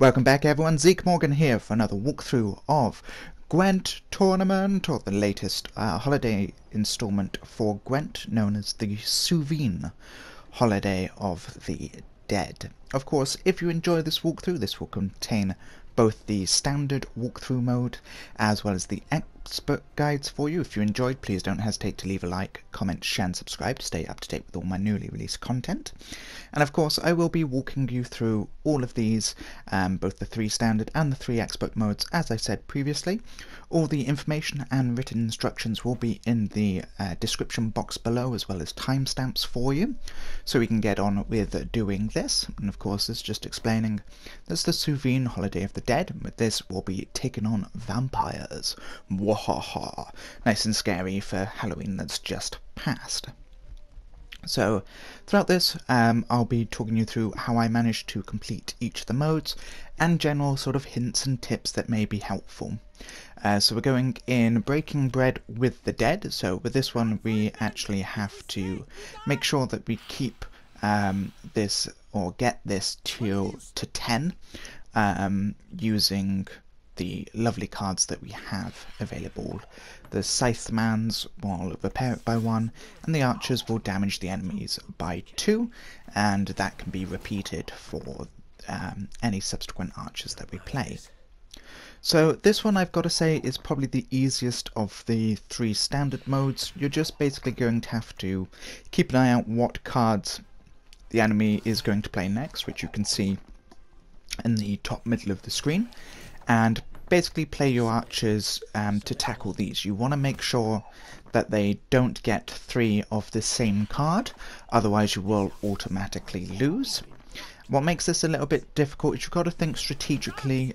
Welcome back everyone, Zeke Morgan here for another walkthrough of Gwent Tournament, or the latest holiday installment for Gwent, known as the Saovine Holiday of the Dead. Of course, if you enjoy this walkthrough, this will contain both the standard walkthrough mode as well as the expert guides for you. If you enjoyed, please don't hesitate to leave a like, comment, share and subscribe to stay up to date with all my newly released content. And of course, I will be walking you through all of these, both the 3 standard and the 3 expert modes, as I said previously. All the information and written instructions will be in the description box below, as well as timestamps for you, so we can get on with doing this. And of course, it's just explaining that's the Saovine Holiday of the Dead, and with this we'll be taking on vampires. Wahaha! Nice and scary for Halloween that's just passed. So, throughout this, I'll be talking you through how I managed to complete each of the modes, and general sort of hints and tips that may be helpful. So we're going in Breaking Bread with the Dead. So with this one, we actually have to make sure that we keep this, or get this to 10, using the lovely cards that we have available. The Scythemans will repair it by 1, and the Archers will damage the enemies by 2, and that can be repeated for any subsequent Archers that we play. So this one, I've got to say, is probably the easiest of the 3 standard modes. You're just basically going to have to keep an eye out what cards the enemy is going to play next, which you can see in the top middle of the screen, and basically play your Archers to tackle these. You want to make sure that they don't get 3 of the same card, otherwise you will automatically lose. What makes this a little bit difficult is you've got to think strategically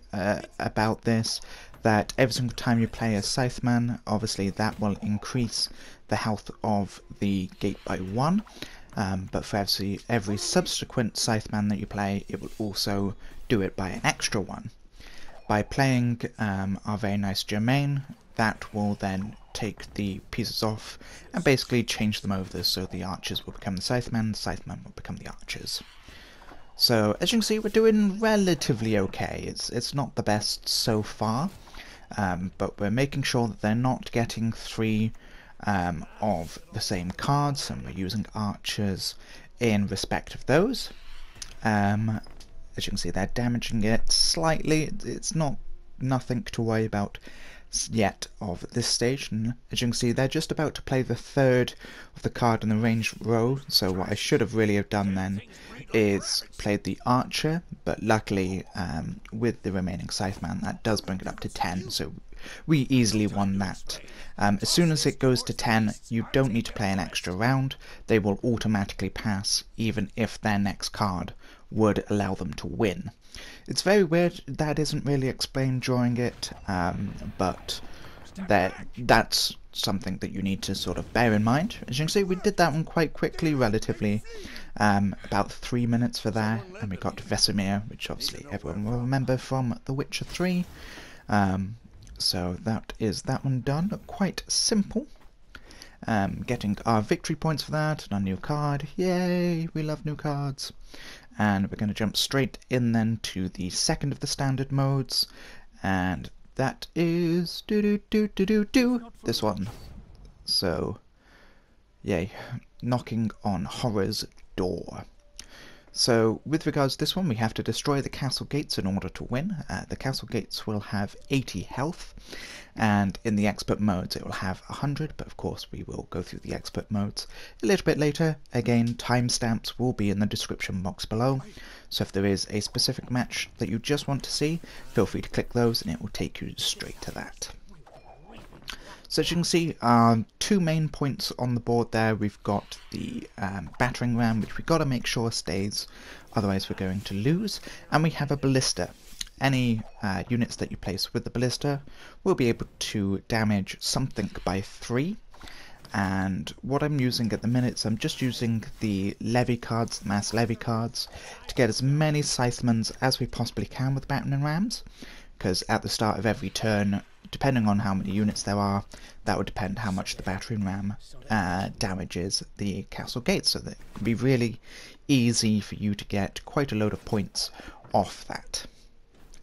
about this, that every single time you play a Scytheman, obviously that will increase the health of the gate by 1, but for every subsequent Scytheman that you play, it will also do it by an extra 1. By playing our very nice Germain, that will then take the pieces off and basically change them over, so the Archers will become the Scythemen will become the Archers. So, as you can see, we're doing relatively okay. It's not the best so far, but we're making sure that they're not getting 3 of the same cards, and we're using Archers in respect of those. As you can see, they're damaging it slightly. It's nothing to worry about yet of this stage, and as you can see, they're just about to play the 3rd of the card in the ranged row. So what I should have really have done then is played the Archer, but luckily with the remaining Scytheman, that does bring it up to 10, so we easily won that. As soon as it goes to 10, you don't need to play an extra round. They will automatically pass, even if their next card would allow them to win. It's very weird, that isn't really explained during it, but that's something that you need to sort of bear in mind. As you can see, we did that one quite quickly, relatively, about 3 minutes for that, and we got to Vesemir, which obviously everyone will remember from The Witcher 3. So that is that one done. Quite simple. Getting our victory points for that, and our new card. Yay, we love new cards. And we're going to jump straight in then to the 2nd of the standard modes, and that is this one. So, yay, knocking on Horror's Door. So, with regards to this one, we have to destroy the castle gates in order to win. The castle gates will have 80 health, and in the expert modes it will have 100, but of course we will go through the expert modes a little bit later. Again, timestamps will be in the description box below, so if there is a specific match that you just want to see, feel free to click those and it will take you straight to that. So as you can see, 2 main points on the board there. We've got the battering ram, which we've got to make sure stays, otherwise we're going to lose, and we have a ballista. Any units that you place with the ballista will be able to damage something by 3, and what I'm using at the minute is I'm just using the levy cards, the mass levy cards, to get as many Scythemans as we possibly can with battering rams, because at the start of every turn, depending on how many units there are, that would depend how much the battering ram damages the castle gates, so that it can be really easy for you to get quite a load of points off that.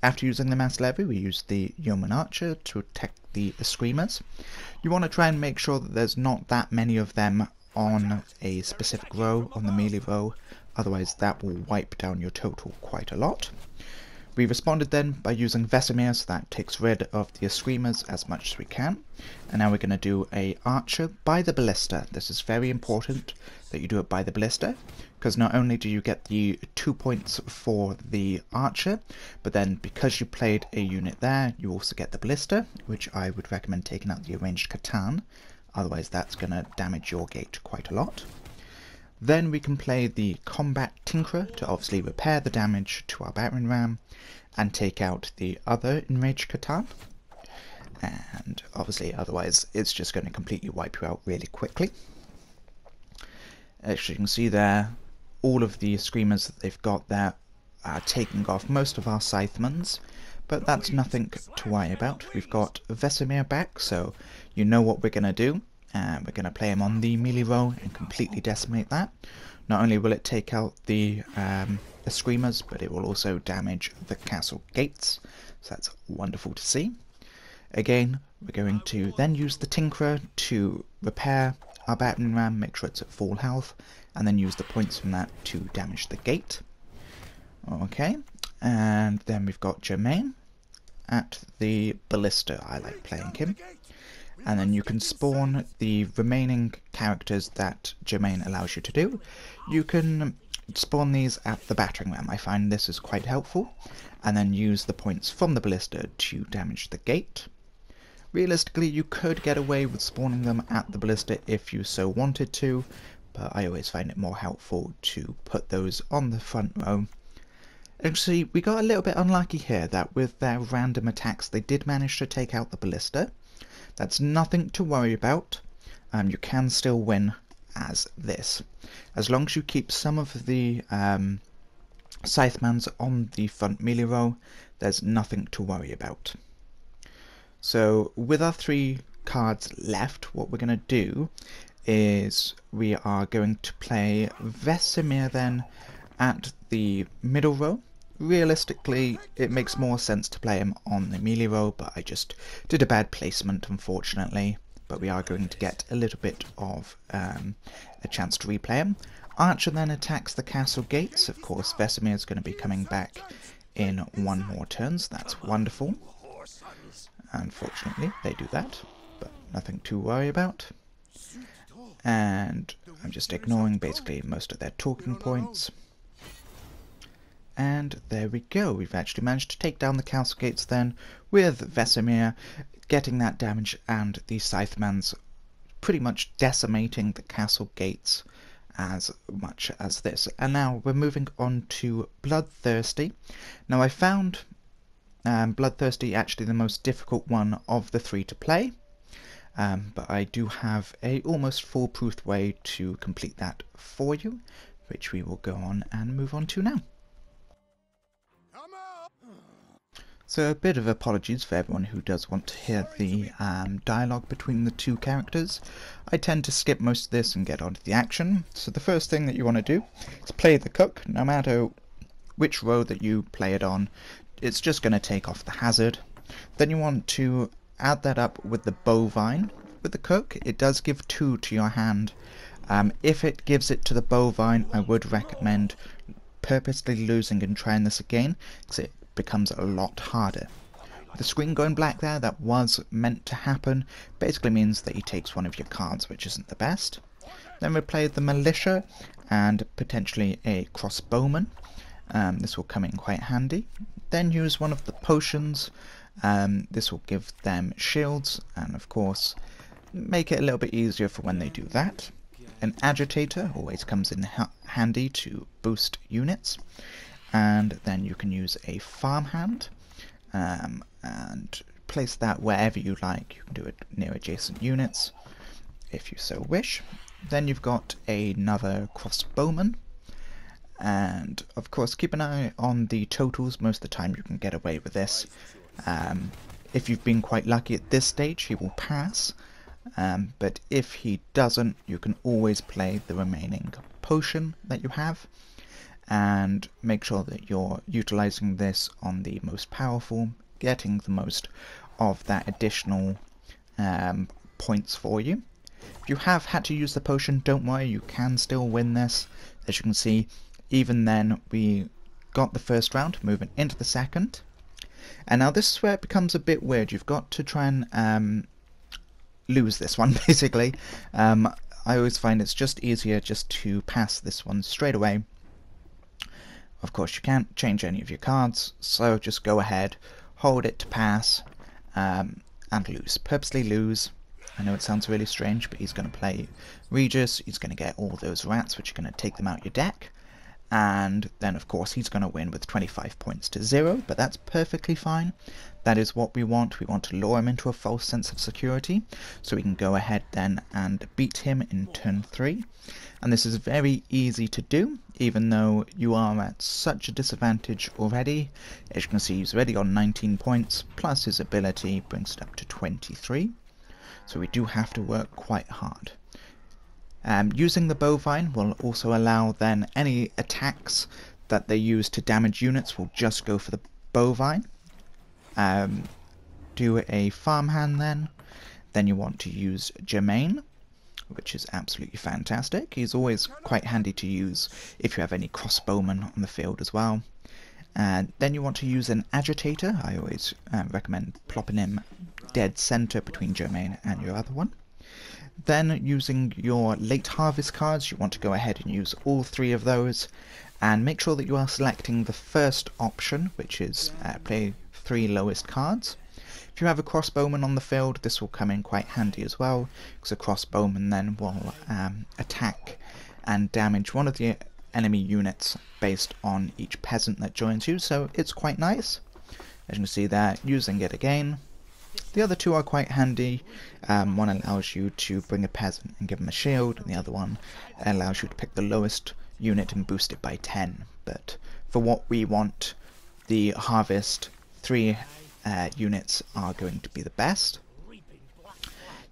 after using the mass levy, we use the yeoman archer to attack the screamers. You want to try and make sure that there's not that many of them on a specific row, on the melee row, otherwise that will wipe down your total quite a lot. We responded then by using Vesemir, so that takes rid of the screamers as much as we can. And now we're going to do a archer by the ballista. This is very important that you do it by the ballista, because not only do you get the 2 points for the archer, but then because you played a unit there, you also get the ballista, which I would recommend taking out the arranged Catan, otherwise that's going to damage your gate quite a lot. Then we can play the Combat Tinkerer to obviously repair the damage to our battering ram and take out the other Enraged Catan. And obviously otherwise it's just going to completely wipe you out really quickly. As you can see there, all of the Screamers that they've got there are taking off most of our Scythemans, but that's nothing to worry about. We've got Vesemir back, so you know what we're going to do. We're going to play him on the melee row and completely decimate that. Not only will it take out the Screamers, but it will also damage the castle gates, so that's wonderful to see. Again, we're going to then use the Tinkerer to repair our battering ram, make sure it's at full health, and then use the points from that to damage the gate. Okay, and then we've got Germain at the ballista. I like playing him. And then you can spawn the remaining characters that Germain allows you to do. You can spawn these at the battering ram. I find this is quite helpful. And then use the points from the ballista to damage the gate. Realistically, you could get away with spawning them at the ballista if you so wanted to, but I always find it more helpful to put those on the front row. Actually, we got a little bit unlucky here that with their random attacks they did manage to take out the ballista. That's nothing to worry about. You can still win as this. As long as you keep some of the Scythemans on the front melee row, there's nothing to worry about. So with our 3 cards left, what we're going to do is we are going to play Vesemir then at the middle row. Realistically, it makes more sense to play him on the melee row, but I just did a bad placement, unfortunately. But we are going to get a little bit of a chance to replay him. Archer then attacks the castle gates. Of course, Vesemir is going to be coming back in 1 more turn, so that's wonderful. Unfortunately, they do that, but nothing to worry about. And I'm just ignoring basically most of their talking points. And there we go, we've actually managed to take down the castle gates then, with Vesemir getting that damage and the Scythemans pretty much decimating the castle gates as much as this. And now we're moving on to Bloodthirsty. Now I found Bloodthirsty actually the most difficult one of the 3 to play, but I do have a almost foolproof way to complete that for you, which we will go on and move on to now. So a bit of apologies for everyone who does want to hear the dialogue between the 2 characters. I tend to skip most of this and get on to the action. So the first thing that you want to do is play the cook. No matter which row that you play it on, it's just going to take off the hazard. Then you want to add that up with the bovine. With the cook, it does give 2 to your hand. If it gives it to the bovine, I would recommend purposely losing and trying this again, because it becomes a lot harder. The screen going black there, that was meant to happen, basically means that he takes one of your cards, which isn't the best. Then we play the militia and potentially a crossbowman. This will come in quite handy. Then use one of the potions. This will give them shields and of course make it a little bit easier for when they do that. An agitator always comes in handy to boost units. And then you can use a farmhand and place that wherever you like. You can do it near adjacent units if you so wish. Then you've got another crossbowman, and of course keep an eye on the totals. Most of the time you can get away with this. If you've been quite lucky at this stage, he will pass, but if he doesn't, you can always play the remaining potion that you have. and make sure that you're utilizing this on the most powerful, getting the most of that additional points for you. If you have had to use the potion, don't worry, you can still win this. As you can see, even then we got the first round, moving into the second. And now this is where it becomes a bit weird. You've got to try and lose this one, basically. I always find it's just easier just to pass this one straight away. Of course, you can't change any of your cards, so just go ahead, hold it to pass, and lose. Purposely lose. I know it sounds really strange, but he's going to play Regis, he's going to get all those rats, which are going to take them out your deck, and then of course he's going to win with 25 points to 0, but that's perfectly fine. That is what we want. We want to lure him into a false sense of security, so we can go ahead then and beat him in turn 3. And this is very easy to do, even though you are at such a disadvantage already. As you can see, he's already on 19 points, plus his ability brings it up to 23. So we do have to work quite hard. Using the bovine will also allow then any attacks that they use to damage units will just go for the bovine. Do a farmhand then you want to use Germain, which is absolutely fantastic. He's always quite handy to use if you have any crossbowmen on the field as well. Then you want to use an agitator. I always recommend plopping him dead center between Germain and your other one. Then using your late harvest cards, you want to go ahead and use all 3 of those, and make sure that you are selecting the first option, which is play 3 lowest cards. If you have a crossbowman on the field, this will come in quite handy as well, because a crossbowman then will attack and damage one of the enemy units based on each peasant that joins you, so it's quite nice. As you can see there, using it again. The other 2 are quite handy. One allows you to bring a peasant and give him a shield, and the other one allows you to pick the lowest unit and boost it by 10. But for what we want, the harvest 3 units are going to be the best.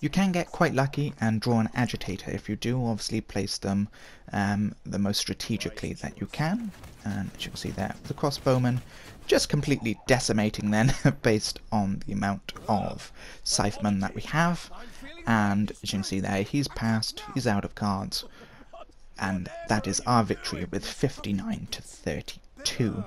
You can get quite lucky and draw an agitator. If you do, obviously place them the most strategically that you can. And as you can see there, the crossbowman just completely decimating then based on the amount of scythemen that we have. And as you can see there, he's passed, he's out of cards, and that is our victory with 59 to 32.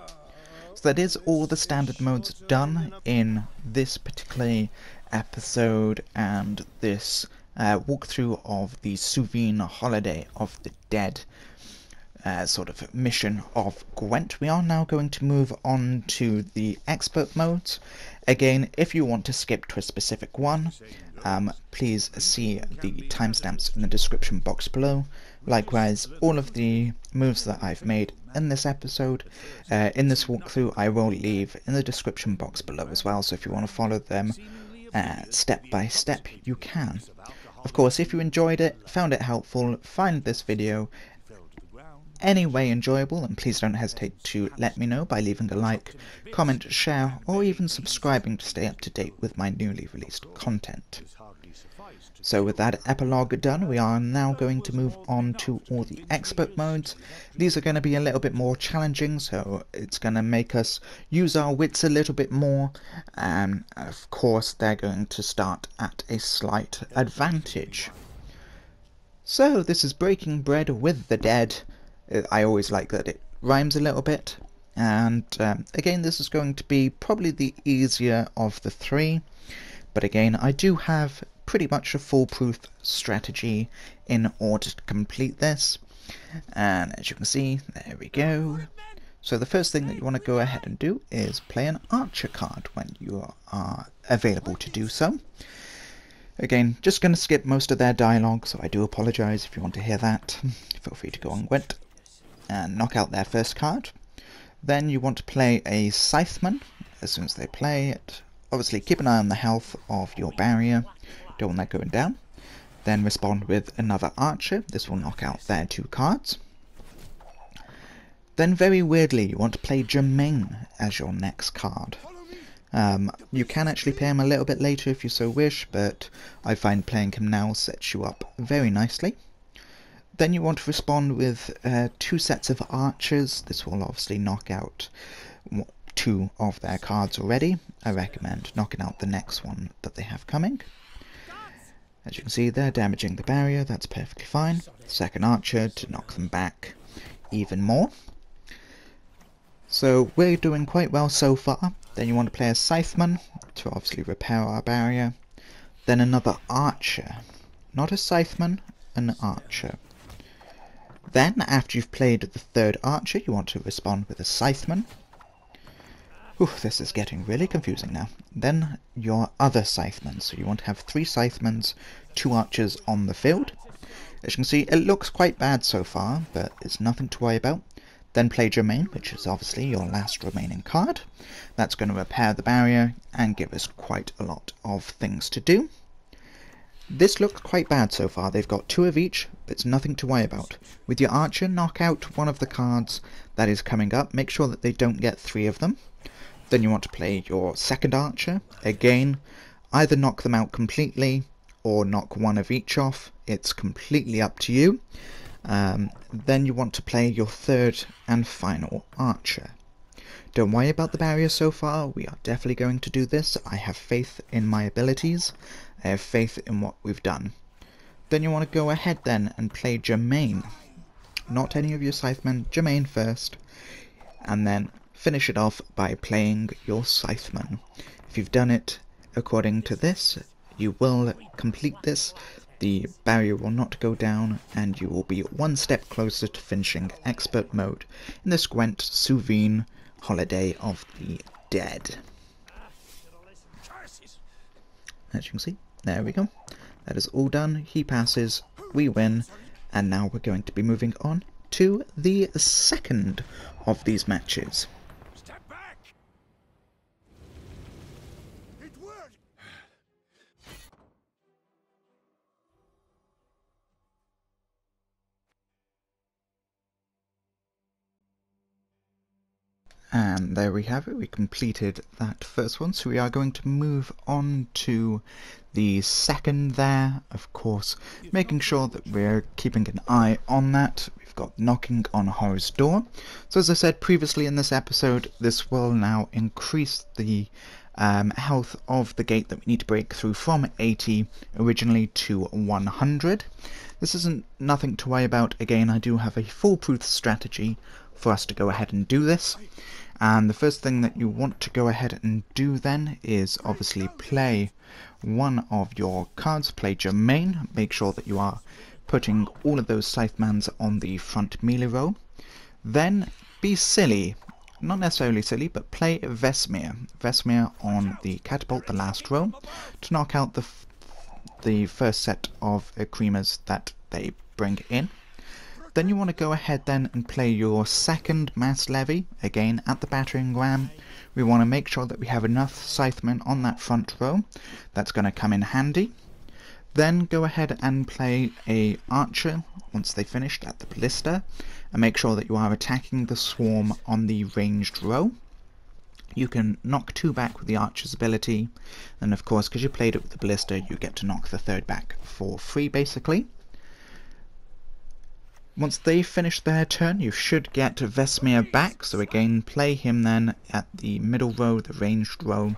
So that is all the standard modes done in this particular episode and this walkthrough of the Saovine Holiday of the Dead sort of mission of Gwent. We are now going to move on to the expert modes. Again, if you want to skip to a specific one, please see the timestamps in the description box below. Likewise, all of the moves that I've made in this episode, in this walkthrough, I will leave in the description box below as well, so if you want to follow them step by step, you can. Of course, if you enjoyed it, found it helpful, find this video any way enjoyable, and please don't hesitate to let me know by leaving a like, comment, share, or even subscribing to stay up to date with my newly released content. So with that epilogue done, we are now going to move on to all the expert modes. These are going to be a little bit more challenging, so it's going to make us use our wits a little bit more, and of course they're going to start at a slight advantage. So this is Breaking Bread with the Dead. I always like that it rhymes a little bit, and again, this is going to be probably the easier of the 3, but again, I do have pretty much a foolproof strategy in order to complete this, and as you can see, there we go. So the first thing that you want to go ahead and do is play an archer card when you are available to do so. Again, just going to skip most of their dialogue, so I do apologise if you want to hear that. Feel free to go on Gwent and knock out their first card. Then you want to play a Scytheman as soon as they play it. Obviously keep an eye on the health of your barrier, don't want that going down. Then respond with another archer, this will knock out their 2 cards. Then very weirdly you want to play Germain as your next card. You can actually play him a little bit later if you so wish, but I find playing him now sets you up very nicely. Then you want to respond with 2 sets of archers. This will obviously knock out 2 of their cards already. I recommend knocking out the next one that they have coming. As you can see, they're damaging the barrier, that's perfectly fine. Second archer to knock them back even more. So we're doing quite well so far. Then you want to play a Scytheman to obviously repair our barrier. Then another archer. Not a Scytheman, an archer. Then, after you've played the third archer, you want to respond with a Scytheman. Ooh, this is getting really confusing now. Then your other Scytheman. So you want to have 3 Scythemans, 2 archers on the field. As you can see, it looks quite bad so far, but it's nothing to worry about. Then play Germain, which is obviously your last remaining card. That's going to repair the barrier and give us quite a lot of things to do. This looks quite bad so far. They've got 2 of each, but it's nothing to worry about. With your archer, knock out one of the cards that is coming up. Make sure that they don't get 3 of them. Then you want to play your second archer. Again, either knock them out completely or knock one of each off. It's completely up to you. Then you want to play your third and final archer. Don't worry about the barrier so far. We are definitely going to do this. I have faith in my abilities. I have faith in what we've done. Then you want to go ahead then and play Germain. Not any of your Scythemen, Germain first. And then finish it off by playing your Scytheman. If you've done it according to this, you will complete this. The barrier will not go down, and you will be 1 step closer to finishing Expert Mode in this Gwent Saovine Holiday of the Dead. As you can see, there we go. That is all done. He passes, we win, and now we're going to be moving on to the second of these matches. And there we have it, we completed that first one, so we are going to move on to the second there, of course, making sure that we're keeping an eye on that. We've got knocking on Horror's door. So as I said previously in this episode, this will now increase the health of the gate that we need to break through from 80 originally to 100. This isn't nothing to worry about. Again, I do have a foolproof strategy for us to go ahead and do this. And the first thing that you want to go ahead and do then is obviously play one of your cards, play Germain. Make sure that you are putting all of those Scythemans on the front melee row. Then be silly, not necessarily silly, but play Vesemir. Vesemir on the catapult, the last row, to knock out the first set of creamers that they bring in. Then you want to go ahead then and play your second mass levy, again at the battering ram. We want to make sure that we have enough Scythemen on that front row. That's going to come in handy. Then go ahead and play a archer once they finished at the ballista, and make sure that you are attacking the swarm on the ranged row. You can knock 2 back with the archer's ability, and of course because you played it with the ballista you get to knock the 3rd back for free basically. Once they finish their turn, you should get Vesemir back, so again play him then at the middle row, the ranged row,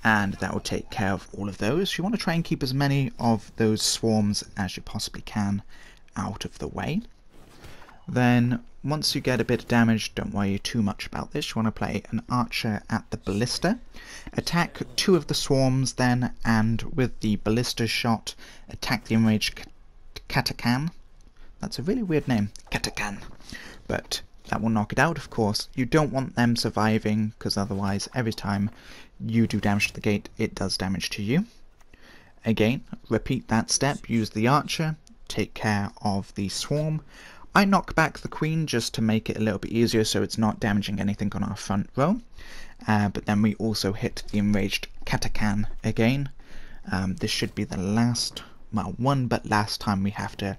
and that will take care of all of those. You want to try and keep as many of those swarms as you possibly can out of the way. Then, once you get a bit of damage, don't worry too much about this. You want to play an archer at the ballista. Attack 2 of the swarms then, and with the ballista shot, attack the enraged Katakan. That's a really weird name, Katakan. But that will knock it out, of course. You don't want them surviving, because otherwise, every time you do damage to the gate, it does damage to you. Again, repeat that step. Use the archer, take care of the swarm. I knock back the queen just to make it a little bit easier so it's not damaging anything on our front row. But then we also hit the enraged Katakan again. This should be the last, well, one but last time we have to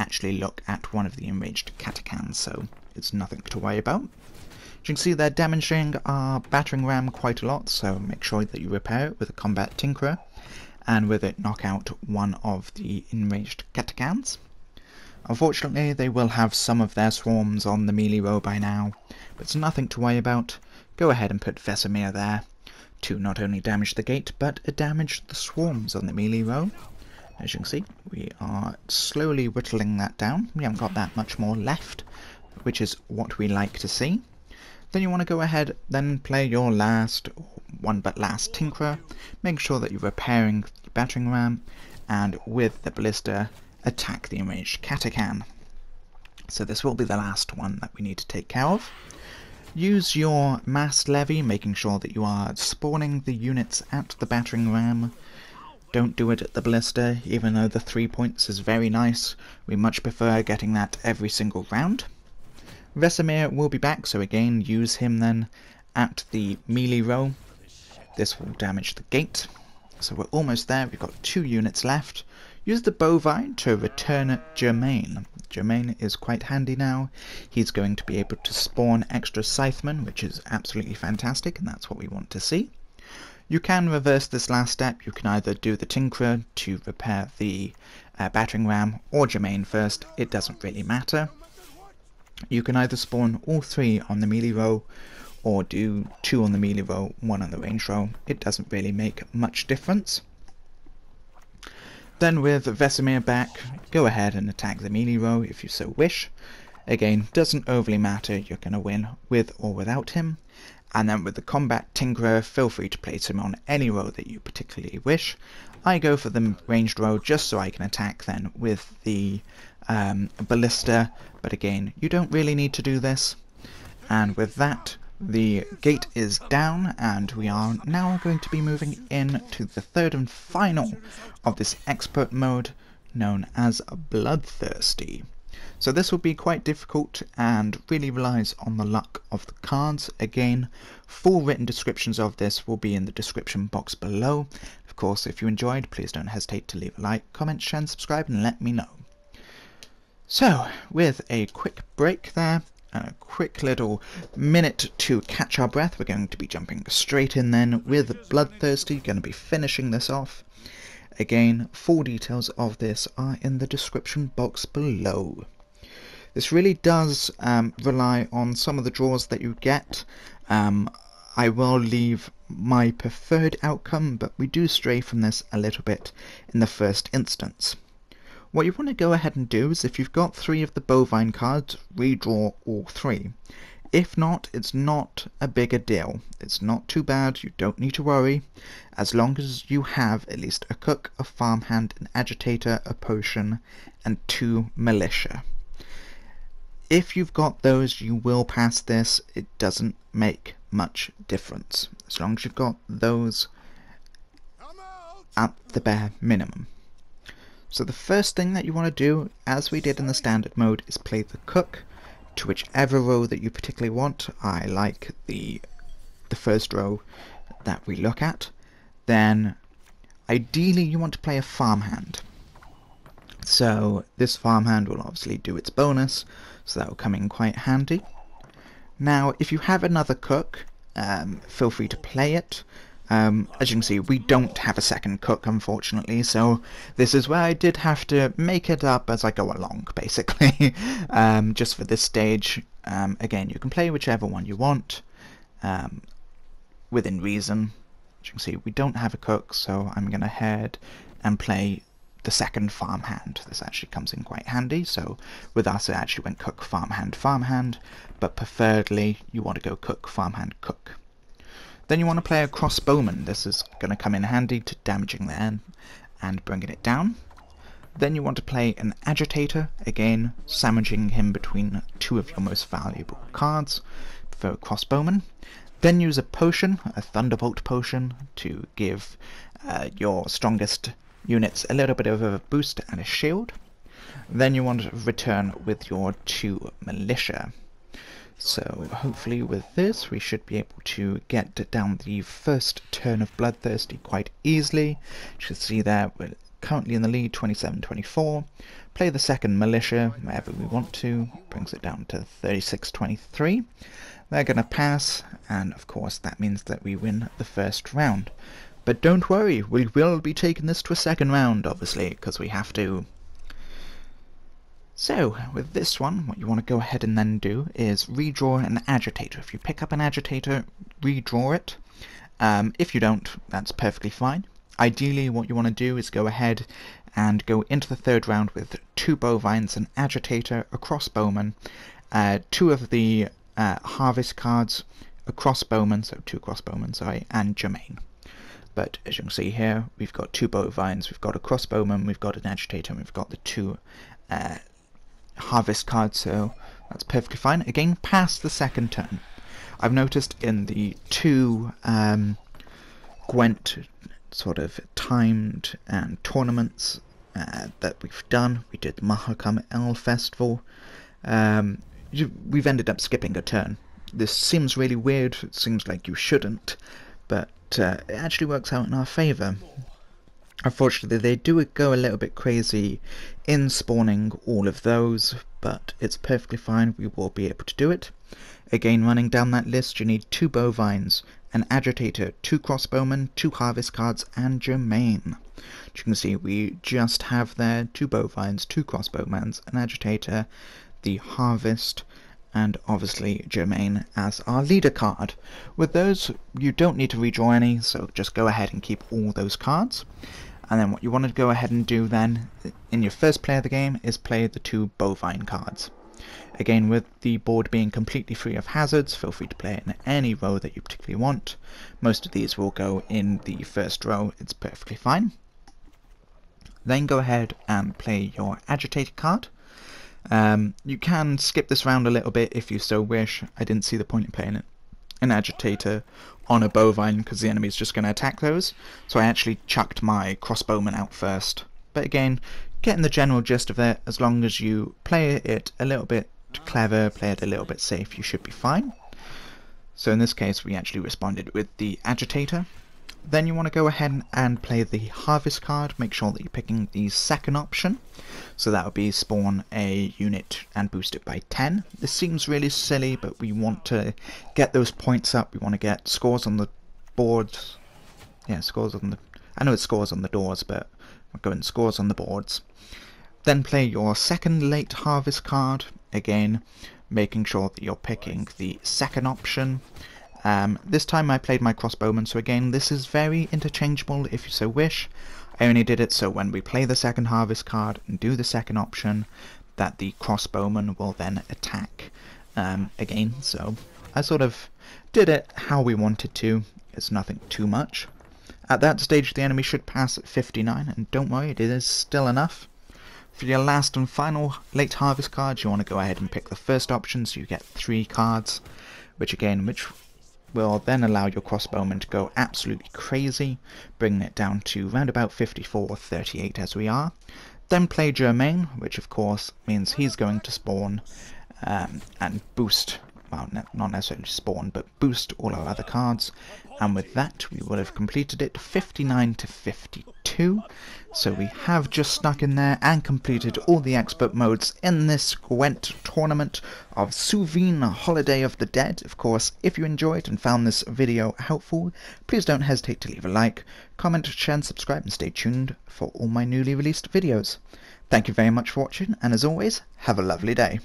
actually look at one of the enraged Katakans, so it's nothing to worry about. As you can see, they're damaging our battering ram quite a lot, so make sure that you repair it with a combat tinkerer, and with it knock out one of the enraged Katakans. Unfortunately, they will have some of their swarms on the melee row by now, but it's nothing to worry about. Go ahead and put Vesemir there to not only damage the gate, but damage the swarms on the melee row. As you can see, we are slowly whittling that down. We haven't got that much more left, which is what we like to see. Then you want to go ahead, then play your last Tinkerer. Make sure that you're repairing the battering ram, and with the ballista, attack the enraged Katakan. So this will be the last one that we need to take care of. Use your mass levy, making sure that you are spawning the units at the battering ram. Don't do it at the ballista, even though the 3 points is very nice. We much prefer getting that every single round. Vesemir will be back, so again, use him then at the melee row. This will damage the gate. So we're almost there, we've got 2 units left. Use the bovine to return Germain. Germain is quite handy now. He's going to be able to spawn extra scythemen, which is absolutely fantastic, and that's what we want to see. You can reverse this last step. You can either do the Tinkerer to repair the battering ram, or Germain first. It doesn't really matter. You can either spawn all 3 on the melee row, or do 2 on the melee row, 1 on the range row. It doesn't really make much difference. Then with Vesemir back, go ahead and attack the melee row if you so wish. Again, doesn't overly matter, you're going to win with or without him. And then with the combat Tinkerer, feel free to place him on any row that you particularly wish. I go for the ranged row just so I can attack then with the ballista, but again, you don't really need to do this. And with that, the gate is down, and we are now going to be moving in to the third and final of this expert mode, known as Bloodthirsty. So this will be quite difficult and really relies on the luck of the cards. Again, full written descriptions of this will be in the description box below. Of course, if you enjoyed, please don't hesitate to leave a like, comment, share and subscribe, and let me know. So, with a quick break there, and a quick little minute to catch our breath, we're going to be jumping straight in then with Bloodthirsty, going to be finishing this off. Again, full details of this are in the description box below. This really does rely on some of the draws that you get. I will leave my preferred outcome, but we do stray from this a little bit in the first instance. What you want to go ahead and do is, if you've got 3 of the bovine cards, redraw all 3. If not, it's not a bigger deal. It's not too bad, you don't need to worry, as long as you have at least a cook, a farmhand, an agitator, a potion, and 2 militia. If you've got those, you will pass this. It doesn't make much difference, as long as you've got those at the bare minimum. So the first thing that you want to do, as we did in the standard mode, is play the cook to whichever row that you particularly want. I like the first row that we look at. Then ideally you want to play a farmhand. So this farmhand will obviously do its bonus, so that will come in quite handy. Now if you have another cook, feel free to play it. As you can see, we don't have a second cook, unfortunately, so this is where I did have to make it up as I go along, basically, just for this stage. Again, you can play whichever one you want, within reason. As you can see, we don't have a cook, so I'm going to head and play the second farmhand. This actually comes in quite handy, so with us it actually went cook, farmhand, farmhand, but preferably you want to go cook, farmhand, cook. Then you want to play a crossbowman. This is going to come in handy to damaging the end and bringing it down. Then you want to play an agitator, again sandwiching him between 2 of your most valuable cards for a crossbowman. Then use a potion, a thunderbolt potion, to give your strongest units a little bit of a boost and a shield. Then you want to return with your 2 militia. So hopefully with this we should be able to get down the first turn of Bloodthirsty quite easily. You can see there we're currently in the lead, 27-24. Play the second militia wherever we want to, brings it down to 36-23. They're going to pass, and of course that means that we win the first round. But don't worry, we will be taking this to a second round, obviously, because we have to So, with this one, what you want to go ahead and then do is redraw an agitator. If you pick up an agitator, redraw it. If you don't, that's perfectly fine. Ideally, what you want to do is go ahead and go into the third round with 2 bovines, an agitator, a crossbowman, 2 of the harvest cards, a crossbowman, so 2 crossbowmen, sorry, and Germain. But as you can see here, we've got 2 bovines, we've got a crossbowman, we've got an agitator, and we've got the 2 harvest cards, so that's perfectly fine. Again, past the second turn. I've noticed in the 2 Gwent sort of timed and tournaments that we've done, we did the Mahakam El Festival, we've ended up skipping a turn. This seems really weird, it seems like you shouldn't, but it actually works out in our favour. Unfortunately, they do go a little bit crazy in spawning all of those, but it's perfectly fine, we will be able to do it. Again, running down that list, you need 2 bovines, an agitator, 2 crossbowmen, 2 harvest cards, and Germain. As you can see, we just have there 2 bovines, 2 crossbowmen, an agitator, the harvest, and obviously Germain as our leader card. With those, you don't need to redraw any, so just go ahead and keep all those cards. And then what you want to go ahead and do then, in your first play of the game, is play the 2 bovine cards. Again, with the board being completely free of hazards, feel free to play it in any row that you particularly want. Most of these will go in the first row, it's perfectly fine. Then go ahead and play your agitator card. You can skip this round a little bit if you so wish. I didn't see the point in playing an agitator on a bovine because the enemy's just going to attack those, so I actually chucked my crossbowman out first. But again, getting the general gist of it, as long as you play it a little bit clever, play it a little bit safe, you should be fine. So in this case we actually responded with the agitator. Then you want to go ahead and play the harvest card. Make sure that you're picking the second option, so that would be spawn a unit and boost it by 10. This seems really silly, but we want to get those points up. We want to get scores on the boards. Yeah, scores on the... I know it's scores on the doors, but we're going scores on the boards. Then play your second late harvest card, again making sure that you're picking the second option. This time I played my crossbowman, so again this is very interchangeable if you so wish. I only did it so when we play the second harvest card and do the second option, that the crossbowman will then attack again. So I sort of did it how we wanted to, it's nothing too much. At that stage the enemy should pass at 59, and don't worry, it is still enough. For your last and final late harvest card, you want to go ahead and pick the first option, so you get 3 cards, which will then allow your crossbowman to go absolutely crazy, bringing it down to round about 54 or 38 as we are. Then play Germain, which of course means he's going to spawn and boost, well, not necessarily spawn, but boost all our other cards. And with that, we will have completed it 59 to 52. So we have just snuck in there and completed all the expert modes in this Gwent tournament of Saovine Holiday of the Dead. Of course, if you enjoyed and found this video helpful, please don't hesitate to leave a like, comment, share and subscribe, and stay tuned for all my newly released videos. Thank you very much for watching, and as always, have a lovely day.